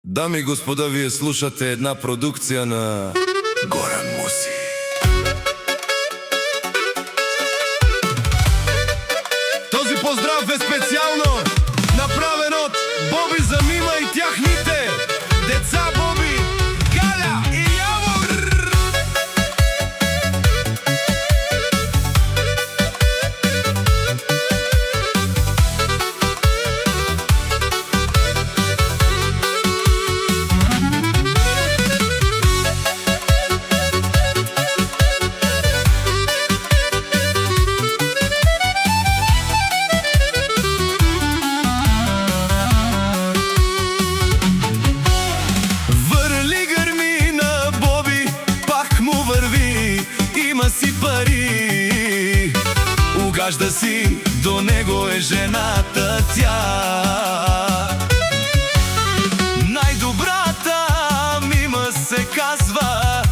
Дами и господа, вие слушате една продукция на Горан Муси. Този поздрав е специално направен от Боби за Мима и тяхните деца Боби, Галя и Явор. Има си пари, угажда си, до него е жената тя. Най-добрата Мима се казва,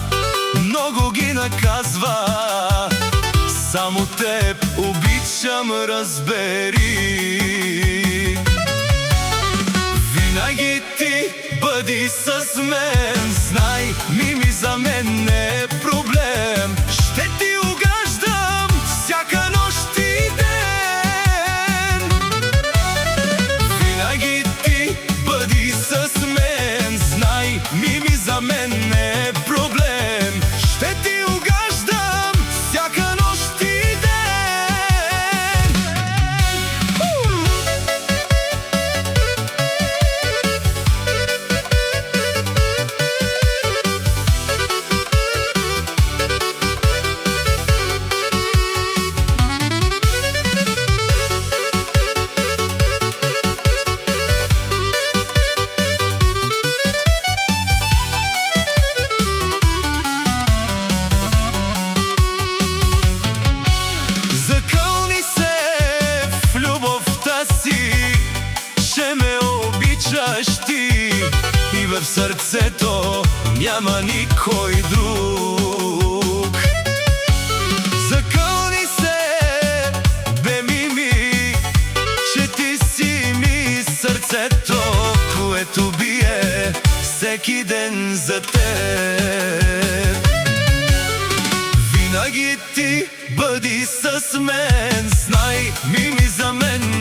много ги наказва. Само теб обичам, разбери. Винаги ти бъди с мен, знай, Мими за мен не е проблем. Ще ти угаждам всяка нощ и ден. Винаги ти бъди с мен, знай, Мими за мен не е проблем. Ще ти угаждам всяка нощ и ден. Закълни се в любовта си, ще ме обичаш ти, и в сърцето няма никой друг. Закълни се, бе Мими, че ти си ми сърцето, което бие всеки ден за теб. Винаги ти бъди с мен, знай, Мими за мен